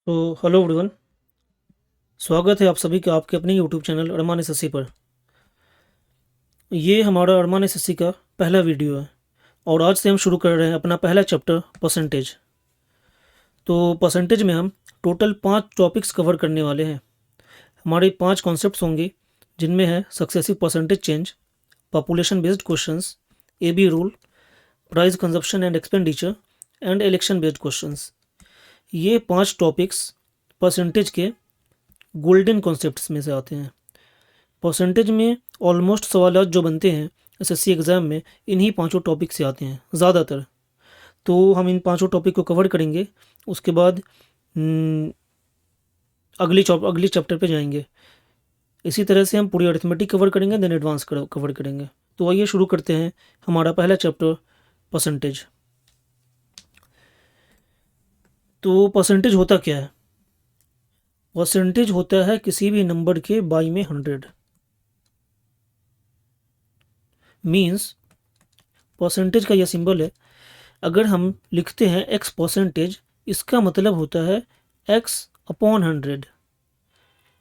तो hello everyone. स्वागत है आप सभी का आपके अपने यूट्यूब चैनल अरमान एसएससी पर। ये हमारा अरमान एसएससी का पहला वीडियो है और आज से हम शुरू कर रहे हैं अपना पहला चैप्टर परसेंटेज। तो परसेंटेज में हम टोटल 5 टॉपिक्स कवर करने वाले हैं। हमारे 5 कॉन्सेप्ट्स होंगे जिनमें है successive percentage change, population based questions, AB rule, price consumption and expenditure and election based questions. ये 5 टॉपिक्स परसेंटेज के गोल्डन कॉन्सेप्ट्स में से आते हैं। परसेंटेज में ऑलमोस्ट सवाल जो बनते हैं एसएससी एग्ज़ाम में इन्हीं 5 टॉपिक से आते हैं ज़्यादातर। तो हम इन 5 टॉपिक को कवर करेंगे। उसके बाद अगली चैप्टर पे जाएंगे। इसी तरह से हम पूरी अरिथमेटिक कवर करेंगे, देन एडवांस कवर करेंगे। तो आइए शुरू करते हैं हमारा पहला चैप्टर परसेंटेज। तो परसेंटेज होता क्या है? परसेंटेज होता है किसी भी नंबर के बाई में 100। मीन्स परसेंटेज का यह सिंबल है। अगर हम लिखते हैं x परसेंटेज, इसका मतलब होता है x अपॉन 100।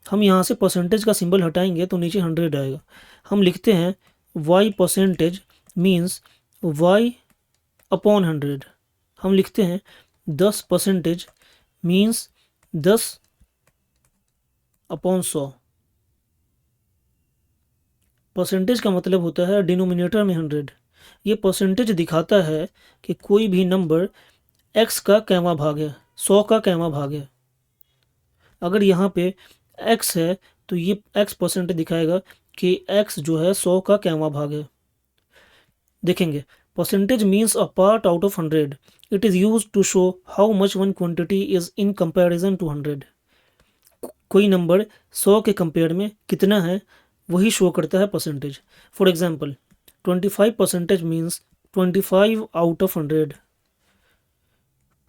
हम यहाँ से परसेंटेज का सिंबल हटाएंगे तो नीचे 100 आएगा। हम लिखते हैं y percentage means y upon 100। हम लिखते हैं 10 परसेंटेज मीन्स 10 अपॉन 100। परसेंटेज का मतलब होता है डिनोमिनेटर में 100। ये परसेंटेज दिखाता है कि कोई भी नंबर x का कैवा भाग है, 100 का कैवा भाग है। अगर यहाँ पे x है तो ये x परसेंटेज दिखाएगा कि x जो है 100 का कैवा भाग है। देखेंगे, percentage means a part out of 100। It is use to show how much one quantity is in comparison to 100। कोई नंबर 100 के कंपेयर में कितना है वही शो करता है percentage. For example 25 percentage means 25 out of 100।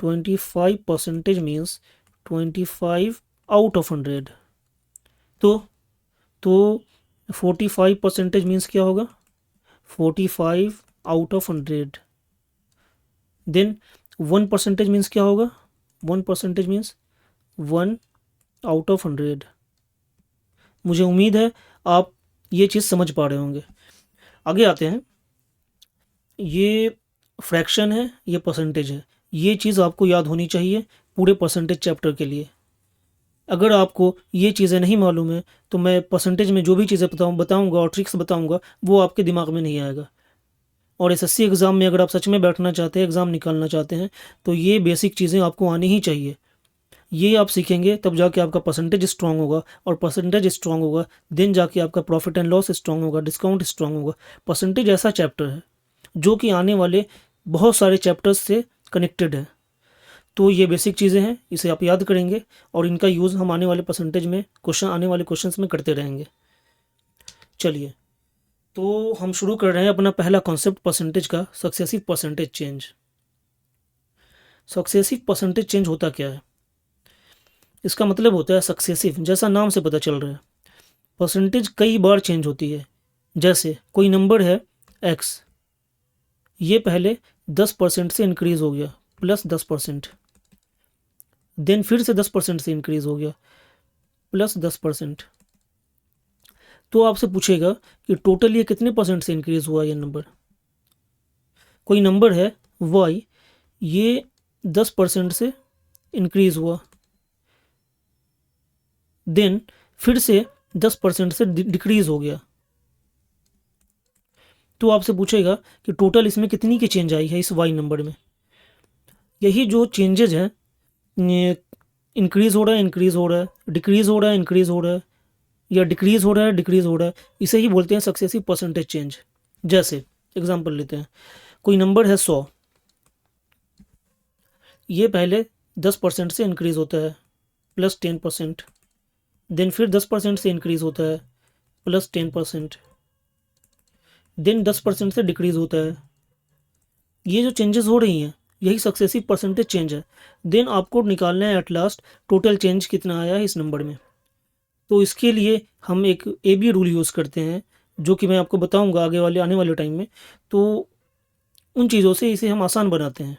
25 percentage means 25 out of 100। तो 45 परसेंटेज मीन्स क्या होगा? 45 out of 100। Then 1 percentage means क्या होगा? 1 परसेंटेज मीन्स 1 आउट ऑफ 100। मुझे उम्मीद है आप ये चीज़ समझ पा रहे होंगे। आगे आते हैं। ये फ्रैक्शन है, ये परसेंटेज है। ये चीज़ आपको याद होनी चाहिए पूरे परसेंटेज चैप्टर के लिए। अगर आपको ये चीज़ें नहीं मालूम है तो मैं परसेंटेज में जो भी चीज़ें बताऊंगा और ट्रिक्स बताऊंगा वो आपके दिमाग में नहीं आएगा। और एसएससी एग्ज़ाम में अगर आप सच में बैठना चाहते हैं, एग्ज़ाम निकालना चाहते हैं, तो ये बेसिक चीज़ें आपको आनी ही चाहिए। ये आप सीखेंगे तब जाके आपका परसेंटेज स्ट्रांग होगा, और परसेंटेज स्ट्रांग होगा देन जाके आपका प्रॉफिट एंड लॉस स्ट्रांग होगा, डिस्काउंट स्ट्रांग होगा। परसेंटेज ऐसा चैप्टर है जो कि आने वाले बहुत सारे चैप्टर्स से कनेक्टेड है। तो ये बेसिक चीज़ें हैं, इसे आप याद करेंगे और इनका यूज़ हम आने वाले परसेंटेज में आने वाले क्वेश्चंस में करते रहेंगे। चलिए, तो हम शुरू कर रहे हैं अपना पहला कॉन्सेप्ट परसेंटेज का, successive percentage change. Successive percentage change होता क्या है? इसका मतलब होता है सक्सेसिव, जैसा नाम से पता चल रहा है। परसेंटेज कई बार चेंज होती है। जैसे कोई नंबर है x, ये पहले 10% से इंक्रीज़ हो गया प्लस 10%, देन फिर से 10% से इंक्रीज़ हो गया प्लस 10%। तो आपसे पूछेगा कि टोटल ये कितने परसेंट से इंक्रीज़ हुआ ये नंबर। कोई नंबर है y, ये 10% से इंक्रीज़ हुआ, देन फिर से 10% से डिक्रीज़ हो गया। तो आपसे पूछेगा कि टोटल इसमें कितनी की चेंज आई है इस y नंबर में। यही जो चेंजेज हैं, इंक्रीज़ हो रहा है, इंक्रीज़ हो रहा है, डिक्रीज़ हो रहा है, इंक्रीज़ हो रहा है, या डिक्रीज़ हो रहा है, डिक्रीज़ हो रहा है, इसे ही बोलते हैं सक्सेसिव परसेंटेज चेंज। जैसे एग्जांपल लेते हैं, कोई नंबर है 100, ये पहले 10% से इंक्रीज़ होता है प्लस 10%, देन फिर 10% से इंक्रीज़ होता है प्लस 10%, देन 10% से डिक्रीज़ होता है। ये जो चेंजेस हो रही हैं यही सक्सेसिव परसेंटेज चेंज है। देन आपको निकालना है एट लास्ट टोटल चेंज कितना आया है इस नंबर में। तो इसके लिए हम एक ए बी रूल यूज़ करते हैं, जो कि मैं आपको बताऊंगा आने वाले टाइम में। तो उन चीज़ों से इसे हम आसान बनाते हैं।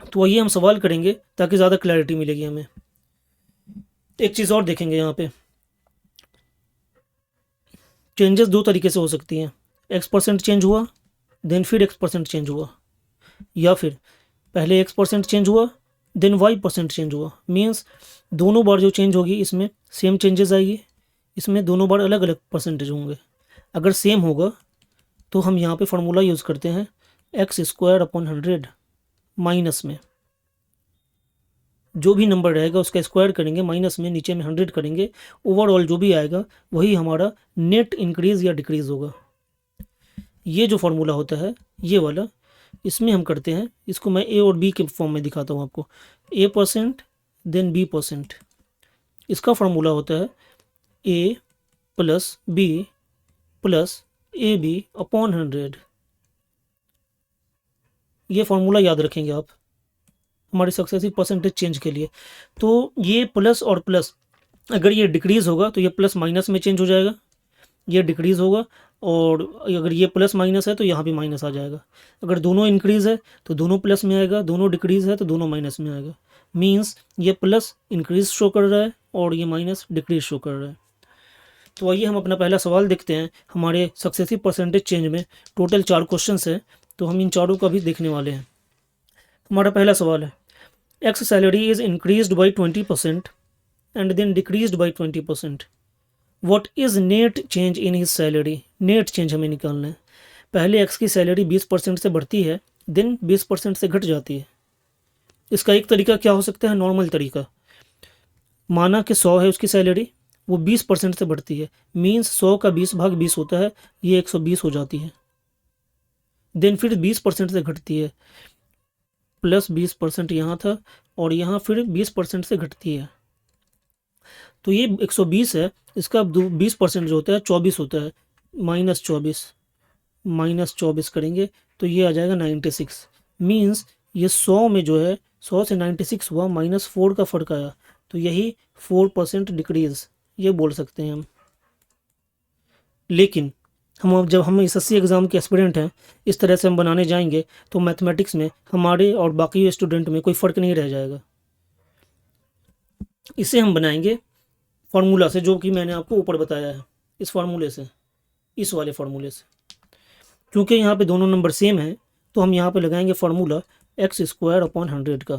तो वही हम सवाल करेंगे ताकि ज़्यादा क्लैरिटी मिलेगी हमें। एक चीज़ और देखेंगे यहाँ पे, चेंजेस दो तरीके से हो सकती हैं, x% चेंज हुआ देन फिर x% चेंज हुआ, या फिर पहले x% चेंज हुआ देन y% चेंज हुआ। मीन्स दोनों बार जो चेंज होगी इसमें सेम चेंजेस आएगी, इसमें दोनों बार अलग अलग परसेंटेज होंगे। अगर सेम होगा तो हम यहाँ पे फार्मूला यूज़ करते हैं x² / 100 माइनस में जो भी नंबर रहेगा उसका स्क्वायर करेंगे, माइनस में नीचे में 100 करेंगे, ओवरऑल जो भी आएगा वही हमारा नेट इंक्रीज़ या डिक्रीज़ होगा। ये जो फार्मूला होता है ये वाला, इसमें हम करते हैं, इसको मैं ए और बी के फॉर्म में दिखाता हूँ आपको, a% देन b%। इसका फार्मूला होता है a + b + ab/100। ये फार्मूला याद रखेंगे आप हमारे सक्सेसिव परसेंटेज चेंज के लिए। तो ये प्लस और प्लस, अगर ये डिक्रीज़ होगा तो ये प्लस माइनस में चेंज हो जाएगा, ये डिक्रीज़ होगा, और अगर ये प्लस माइनस है तो यहाँ भी माइनस आ जाएगा। अगर दोनों इंक्रीज़ है तो दोनों प्लस में आएगा, दोनों डिक्रीज़ है तो दोनों माइनस में आएगा। मीन्स ये प्लस इंक्रीज़ शो कर रहा है और ये माइनस डिक्रीज़ शो कर रहा है। तो आइए हम अपना पहला सवाल देखते हैं। हमारे सक्सेसिव परसेंटेज चेंज में टोटल 4 क्वेश्चंस हैं, तो हम इन चारों का भी देखने वाले हैं। हमारा पहला सवाल है, x salary is increased by 20% and then decreased by 20%। What is net change in his salary. Net change हमें निकालना है। पहले एक्स की सैलरी 20% से बढ़ती है, देन 20% से घट जाती है। इसका एक तरीका क्या हो सकता है, नॉर्मल तरीका, माना कि 100 है उसकी सैलरी, वो 20% से बढ़ती है, मीन्स 100 का 20/20 होता है, ये 120 हो जाती है। देन फिर 20% से घटती है, प्लस 20% यहाँ था और यहाँ फिर 20% से घटती है, तो ये 120 है, इसका 20% जो होता है 24 होता है, -24 करेंगे तो ये आ जाएगा 96। मीन्स ये 100 में जो है 100 से 96 हुआ, -4 का फ़र्क आया, तो यही 4% डिक्रीज़ ये बोल सकते हैं हम। लेकिन जब हम SSC एग्ज़ाम के एस्पिरेंट हैं, इस तरह से हम बनाने जाएंगे तो मैथमेटिक्स में हमारे और बाकी स्टूडेंट में कोई फ़र्क नहीं रह जाएगा। इसे हम बनाएंगे फार्मूला से, जो कि मैंने आपको ऊपर बताया है, इस फार्मूले से, इस वाले फार्मूले से। क्योंकि यहाँ पे दोनों नंबर सेम हैं तो हम यहाँ पे लगाएंगे फार्मूला x² / 100 का।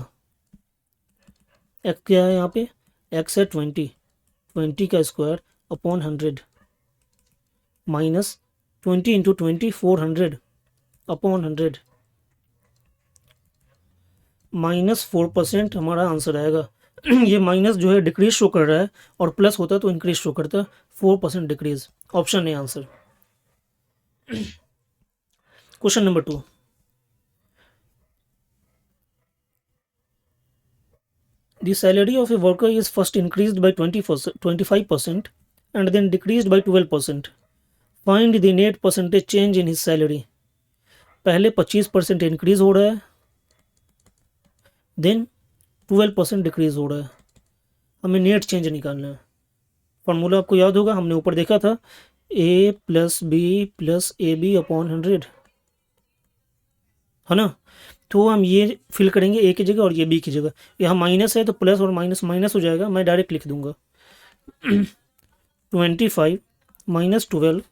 x क्या है यहाँ पे, x है 20 का स्क्वायर अपॉन 100 माइनस 20 × 20 400 अपॉन 100 -4% हमारा आंसर आएगा। ये माइनस जो है डिक्रीज शो कर रहा है और प्लस होता तो इंक्रीज शो करता, 4% डिक्रीज। ऑप्शन है answer. Question number 2, the salary of a worker is first increased by 25% and then decreased by 12%. Find the net percentage change in his salary. पहले 25% increase हो रहा है, देन 12% डिक्रीज हो रहा है, हमें नेट चेंज निकालना है। फार्मूला आपको याद होगा, हमने ऊपर देखा था, a + b + ab/100 है ना। तो हम ये फिल करेंगे a की जगह और ये b की जगह। यहाँ माइनस है तो प्लस और माइनस माइनस हो जाएगा, मैं डायरेक्ट लिख दूंगा 25 - 12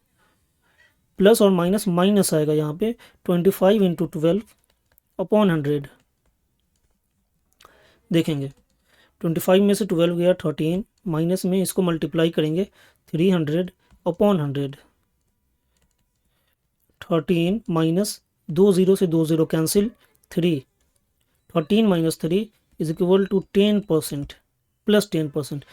प्लस और माइनस माइनस आएगा यहाँ पे 25 × 12 अपॉन 100। देखेंगे 25 में से 12 गया 13, माइनस में इसको मल्टीप्लाई करेंगे 300 अपॉन 100। 13 माइनस 2 0 से 2 0 cancel, 3, 13 - 3 is equal to 10% plus 10%.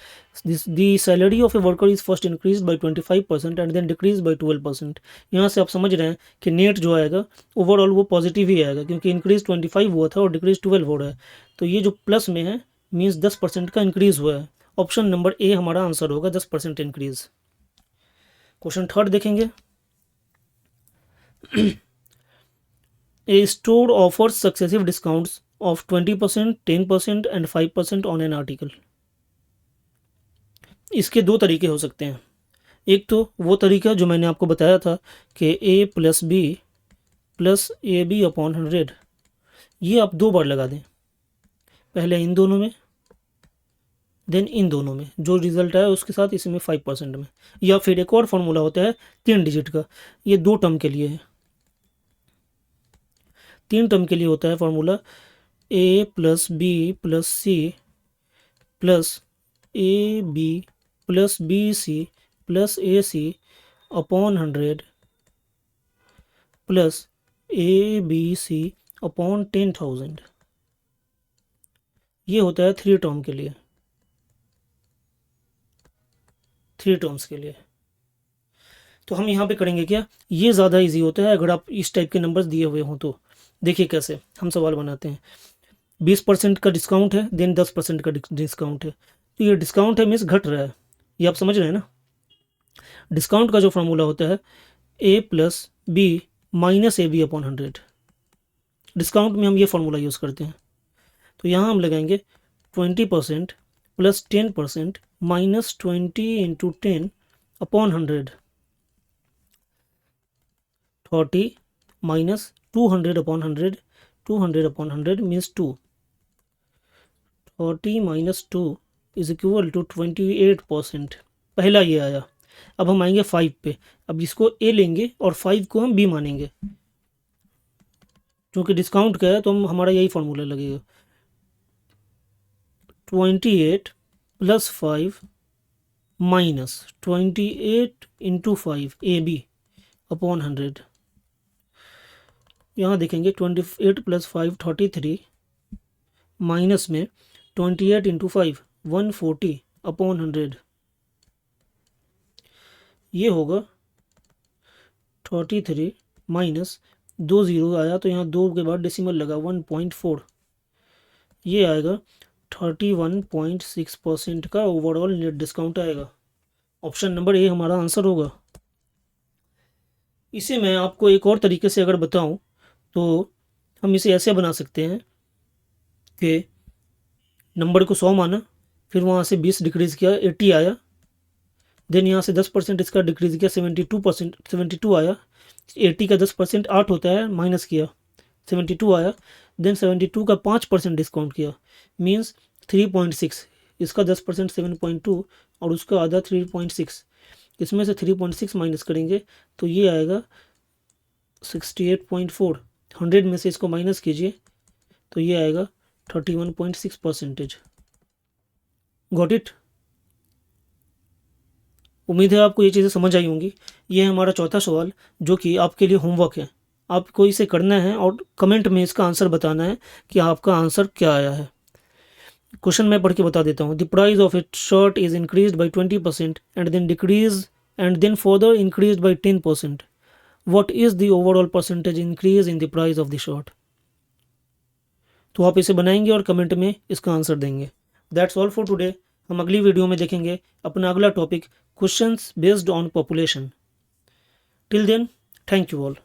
The salary of a worker is first increased by 25% and then decreased by 12%. यहाँ से आप समझ रहे हैं कि नेट जो आएगा ओवरऑल वो पॉजिटिव ही आएगा, क्योंकि इंक्रीज 25 हुआ था और डिक्रीज 12 हो रहा है, तो ये जो प्लस में है मीन्स 10% का इंक्रीज हुआ है। ऑप्शन नंबर ए हमारा आंसर होगा, 10% इंक्रीज। क्वेश्चन 3 देखेंगे। A store offers successive discounts of 20%, 10% and 5% on an article. इसके दो तरीके हो सकते हैं। एक तो वो तरीका जो मैंने आपको बताया था कि a + b + ab/100, ये आप 2 बार लगा दें, पहले इन दोनों में, देन इन दोनों में, जो रिजल्ट आया उसके साथ इसमें 5% में। या फिर एक और फॉर्मूला होता है 3 डिजिट का, ये 2 टर्म के लिए है, 3 टर्म के लिए होता है formula a plus b plus c plus a b plus b c plus a c upon 100 plus a b c upon 10,000। ये होता है 3 टर्म के लिए, 3 टर्म्स के लिए। तो हम यहाँ पे करेंगे क्या, ये ज़्यादा इजी होता है अगर आप इस टाइप के नंबर्स दिए हुए हों तो। देखिए कैसे हम सवाल बनाते हैं, 20% का डिस्काउंट है, देन 10% का डिस्काउंट है। तो ये डिस्काउंट है मीन्स घट रहा है, ये आप समझ रहे हैं ना। डिस्काउंट का जो फार्मूला होता है a plus b minus a b upon 100। Discount में हम ये फार्मूला यूज़ करते हैं। तो यहाँ हम लगाएंगे 20% plus 10% minus 20 into 10 upon 100, 40 minus 200 upon 100, 200 upon 100 means 2, 40 minus 2 is equal to 28%। पहला ये आया। अब हम आएंगे 5 पे, अब इसको a लेंगे और 5 को हम b मानेंगे, क्योंकि डिस्काउंट का है तो हम हमारा यही फॉर्मूला लगेगा। 28 plus 5 minus 28 into 5 a b upon 100। यहाँ देखेंगे 28 प्लस 5 33 माइनस में 28 इंटू 5 140 अपॉन 100। ये होगा 33 माइनस 2 ज़ीरो आया तो यहाँ 2 के बाद डेसिमल लगा 1.4, ये आएगा 31.6% का ओवरऑल नेट डिस्काउंट आएगा। ऑप्शन नंबर ए हमारा आंसर होगा। इसे मैं आपको एक और तरीके से अगर बताऊं तो हम इसे ऐसे बना सकते हैं कि नंबर को 100 माना, फिर वहाँ से 20 डिक्रीज़ किया 80 आया, देन यहाँ से 10% इसका डिक्रीज़ किया 72%, 72 आया। 80 का 10% 8 होता है, माइनस किया 72 आया, देन 72 का 5% डिस्काउंट किया मीन्स 3.6, इसका 10% 7.2 और उसका आधा 3.6, इसमें से 3.6 माइनस करेंगे तो ये आएगा 68.4। 100 में से इसको माइनस कीजिए तो ये आएगा 31.6%। Got it. उम्मीद है आपको ये चीज़ें समझ आई होंगी। ये है हमारा चौथा सवाल जो कि आपके लिए होमवर्क है, आपको इसे करना है और कमेंट में इसका आंसर बताना है कि आपका आंसर क्या आया है। क्वेश्चन मैं पढ़ के बता देता हूँ। The price of a shirt is increase by 20% and then decrease and then further increase by 10%। What is the overall percentage increase in the price of the shirt. तो आप इसे बनाएंगे और कमेंट में इसका आंसर देंगे। That's all for today. हम अगली वीडियो में देखेंगे अपना अगला topic questions based on population. Till then, thank you all.